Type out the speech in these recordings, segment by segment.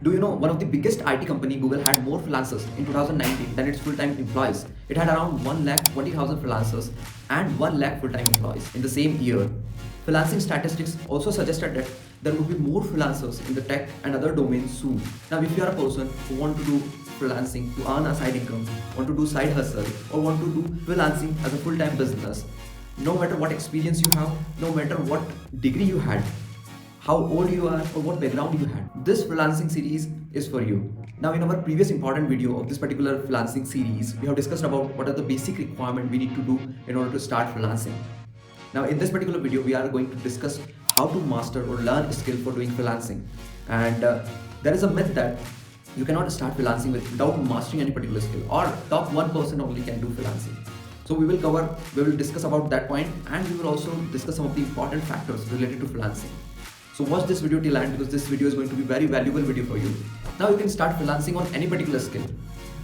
Do you know one of the biggest IT company, Google, had more freelancers in 2019 than its full-time employees? It had around 1,20,000 freelancers and 1 lakh full-time employees in the same year. Freelancing statistics also suggested that there would be more freelancers in the tech and other domains soon. Now, if you are a person who want to do freelancing to earn a side income, want to do side hustle, or want to do freelancing as a full-time business, no matter what experience you have, no matter what degree you had, how old you are, or what background you had, this freelancing series is for you. Now, in our previous important video of this particular freelancing series, we have discussed about what are the basic requirements we need to do in order to start freelancing. Now, in this particular video, we are going to discuss how to master or learn a skill for doing freelancing. And there is a myth that you cannot start freelancing without mastering any particular skill, or top 1% only can do freelancing. So we will discuss about that point, and we will also discuss some of the important factors related to freelancing. So watch this video till end, because this video is going to be very valuable video for you. Now you can start freelancing on any particular skill,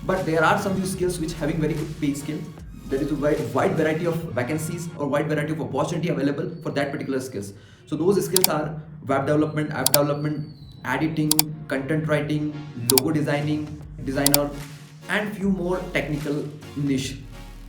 but there are some few skills which having very good pay skill. There is a wide variety of vacancies or wide variety of opportunity available for that particular skills. So those skills are web development, app development, editing, content writing, logo designer, and few more technical niche.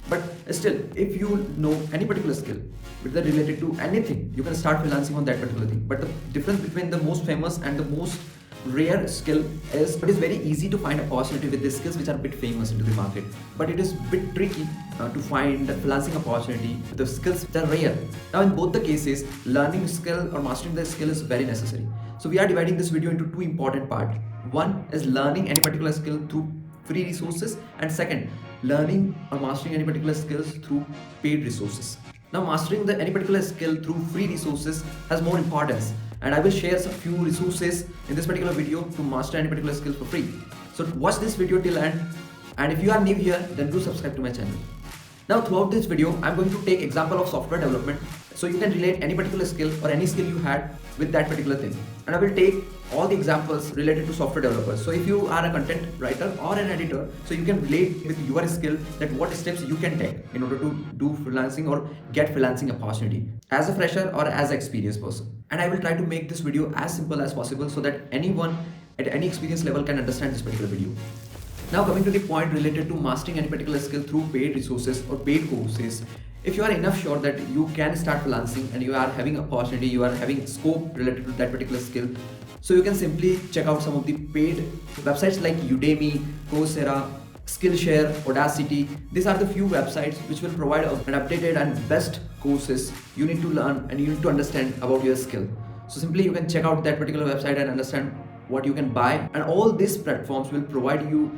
But still, if you know any particular skill which is related to anything, you can start freelancing on that particular thing. But the difference between the most famous and the most rare skill is it is very easy to find opportunity with these skills which are a bit famous into the market, but it is a bit tricky to find the freelancing opportunity with the skills which are rare. Now, in both the cases, learning skill or mastering the skill is very necessary. So we are dividing this video into two important parts. One is learning any particular skill through free resources, and second, learning or mastering any particular skills through paid resources. Now, mastering any particular skill through free resources has more importance, and I will share some few resources in this particular video to master any particular skill for free. So watch this video till end, and if you are new here, then do subscribe to my channel. Now, throughout this video, I'm going to take example of software development, so you can relate any particular skill or any skill you had with that particular thing. And I will take all the examples related to software developers. So if you are a content writer or an editor, so you can relate with your skill that what steps you can take in order to do freelancing or get freelancing opportunity as a fresher or as an experienced person. And I will try to make this video as simple as possible so that anyone at any experience level can understand this particular video. Now, coming to the point related to mastering any particular skill through paid resources or paid courses, if you are enough sure that you can start freelancing and you are having opportunity, you are having scope related to that particular skill, so you can simply check out some of the paid websites like Udemy, Coursera, Skillshare, Audacity. These are the few websites which will provide an updated and best courses you need to learn and you need to understand about your skill. So simply you can check out that particular website and understand what you can buy, and all these platforms will provide you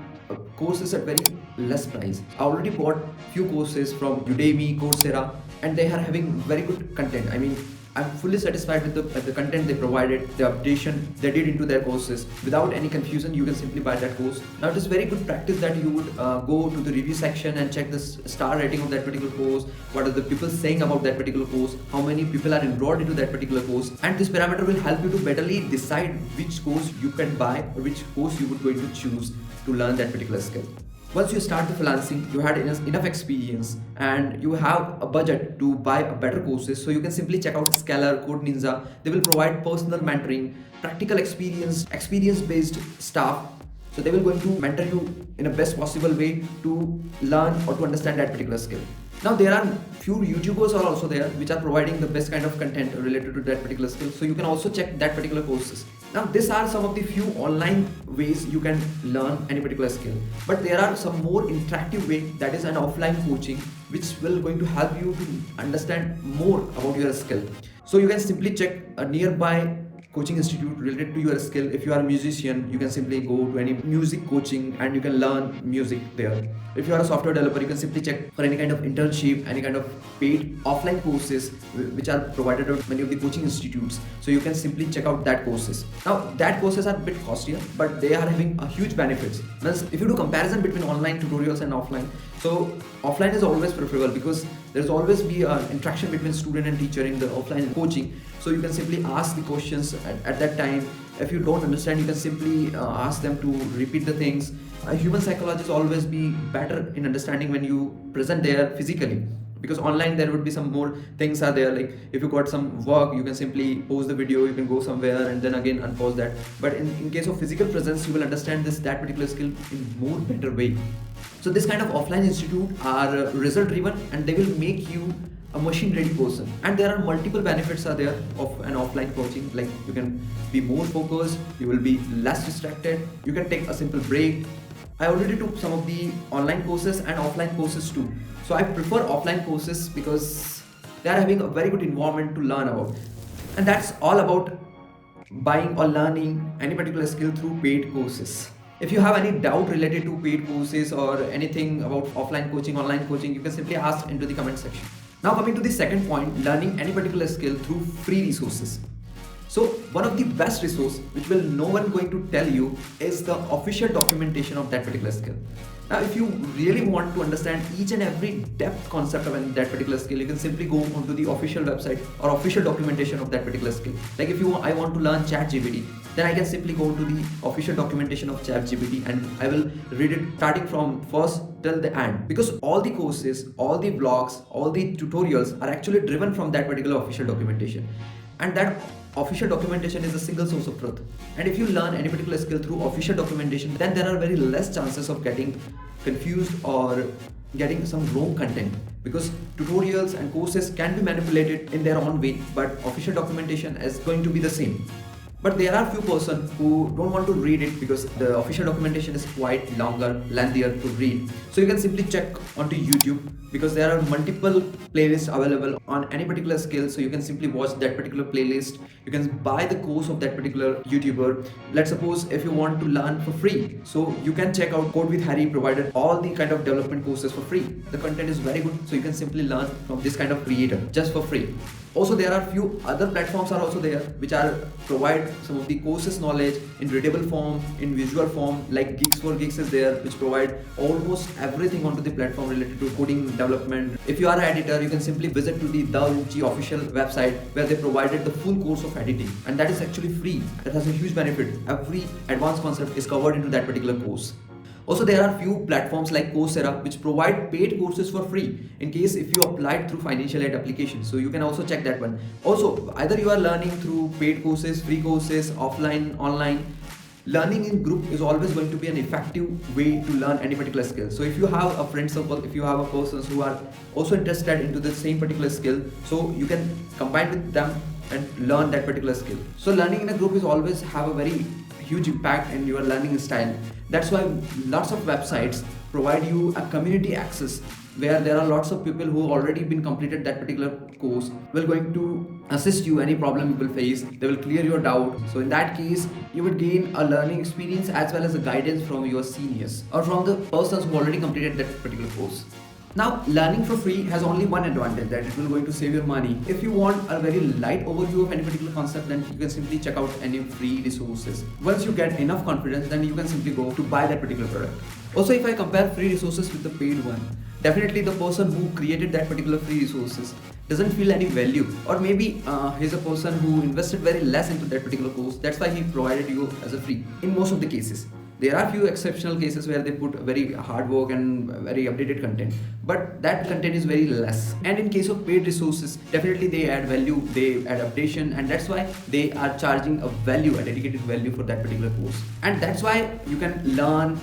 courses at very less price. I already bought few courses from Udemy, Coursera, and they are having very good content. I mean, I'm fully satisfied with the content they provided, the updation they did into their courses. Without any confusion, you can simply buy that course. Now, it is very good practice that you would go to the review section and check the star rating of that particular course, what are the people saying about that particular course, how many people are enrolled into that particular course, and this parameter will help you to betterly decide which course you can buy or which course you would going to choose to learn that particular skill. Once you start the freelancing, you had enough experience and you have a budget to buy a better courses, so you can simply check out Scalar, Code Ninja. They will provide personal mentoring, practical experience-based staff. So they will going to mentor you in a best possible way to learn or to understand that particular skill. Now, there are few YouTubers are also there which are providing the best kind of content related to that particular skill. So you can also check that particular courses. Now, these are some of the few online ways you can learn any particular skill. But there are some more interactive way, that is an offline coaching, which will going to help you to understand more about your skill. So you can simply check a nearby coaching institute related to your skill. If you are a musician, you can simply go to any music coaching and you can learn music there. If you are a software developer, you can simply check for any kind of internship, any kind of paid offline courses which are provided at many of the coaching institutes. So you can simply check out that courses. Now, that courses are a bit costlier, but they are having a huge benefits. Thus, if you do comparison between online tutorials and offline, so offline is always preferable because there's always be an interaction between student and teacher in the offline coaching. So you can simply ask the questions at that time. If you don't understand, you can simply ask them to repeat the things. Human psychology is always be better in understanding when you present there physically. because online there would be some more things are there, like if you got some work, you can simply pause the video, you can go somewhere and then again unpause that. But in case of physical presence, you will understand that particular skill in more better way. So this kind of offline institute are result driven, and they will make you a machine ready person. And there are multiple benefits are there of an offline coaching, like you can be more focused, you will be less distracted, you can take a simple break. I already took some of the online courses and offline courses too. So I prefer offline courses because they are having a very good environment to learn about. And that's all about buying or learning any particular skill through paid courses. If you have any doubt related to paid courses or anything about offline coaching, online coaching, you can simply ask into the comment section. Now coming to the second point, learning any particular skill through free resources. So one of the best resource which will no one going to tell you is the official documentation of that particular skill. Now if you really want to understand each and every depth concept of that particular skill, you can simply go onto the official website or official documentation of that particular skill. Like if I want to learn ChatGPT, then I can simply go to the official documentation of ChatGPT and I will read it starting from first till the end, because all the courses, all the blogs, all the tutorials are actually driven from that particular official documentation. And that official documentation is a single source of truth. And if you learn any particular skill through official documentation, then there are very less chances of getting confused or getting some wrong content, because tutorials and courses can be manipulated in their own way, but official documentation is going to be the same. But there are few persons who don't want to read it because the official documentation is quite longer, lengthier to read. So you can simply check onto YouTube, because there are multiple playlists available on any particular skill. So you can simply watch that particular playlist. You can buy the course of that particular YouTuber. Let's suppose if you want to learn for free, so you can check out Code with Harry, provided all the kind of development courses for free. The content is very good, so you can simply learn from this kind of creator just for free. Also, there are few other platforms are also there which are provide some of the courses knowledge in readable form, in visual form, like Geeks for Geeks is there, which provide almost everything onto the platform related to coding development. If you are an editor, you can simply visit to the DaVinci official website where they provided the full course of editing, and that is actually free. That has a huge benefit. Every advanced concept is covered into that particular course. Also, there are few platforms like Coursera which provide paid courses for free in case if you applied through financial aid application. So you can also check that one. Also, either you are learning through paid courses, free courses, offline, online. Learning in group is always going to be an effective way to learn any particular skill. So if you have a friend circle, if you have a persons who are also interested into the same particular skill, so you can combine with them and learn that particular skill. So learning in a group is always have a very huge impact in your learning style. That's why lots of websites provide you a community access where there are lots of people who already been completed that particular course will going to assist you any problem you will face. They will clear your doubt. So in that case, you would gain a learning experience as well as a guidance from your seniors or from the persons who already completed that particular course. Now, learning for free has only one advantage, that it will going to save your money. If you want a very light overview of any particular concept, then you can simply check out any free resources. Once you get enough confidence, then you can simply go to buy that particular product. Also, if I compare free resources with the paid one, definitely the person who created that particular free resources doesn't feel any value, or maybe he's a person who invested very less into that particular course. That's why he provided you as a free in most of the cases. There are few exceptional cases where they put very hard work and very updated content, but that content is very less. And in case of paid resources, definitely they add value, they add updation, and that's why they are charging a value, a dedicated value for that particular course. And that's why you can learn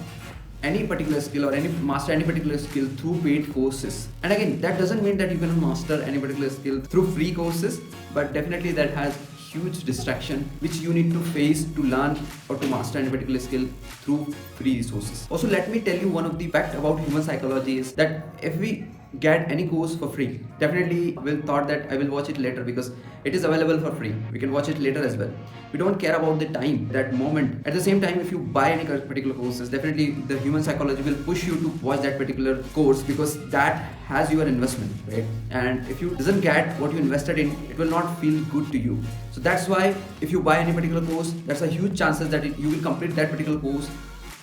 any particular skill or master any particular skill through paid courses. And again, that doesn't mean that you can master any particular skill through free courses, but definitely that has huge distraction which you need to face to learn or to master any particular skill through free resources. Also, let me tell you one of the fact about human psychology is that if we get any course for free, definitely we'll thought that I will watch it later because it is available for free. We can watch it later as well. We don't care about the time, that moment. At the same time, if you buy any particular courses, definitely the human psychology will push you to watch that particular course because that has your investment, right? And if you doesn't get what you invested in, it will not feel good to you. So that's why if you buy any particular course, there's a huge chances that you will complete that particular course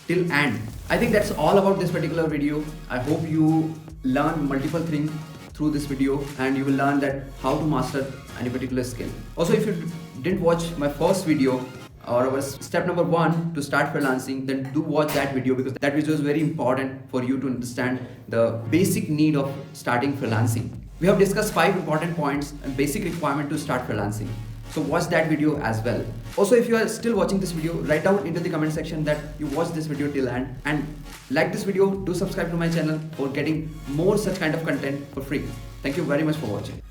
till end. I think that's all about this particular video. I hope you learn multiple things through this video and you will learn that how to master any particular skill. Also, if you didn't watch my first video or our step number 1 to start freelancing, then do watch that video because that video is very important for you to understand the basic need of starting freelancing. We have discussed 5 important points and basic requirement to start freelancing. So watch that video as well. Also, if you are still watching this video, write down into the comment section that you watched this video till end, and like this video, do subscribe to my channel for getting more such kind of content for free. Thank you very much for watching.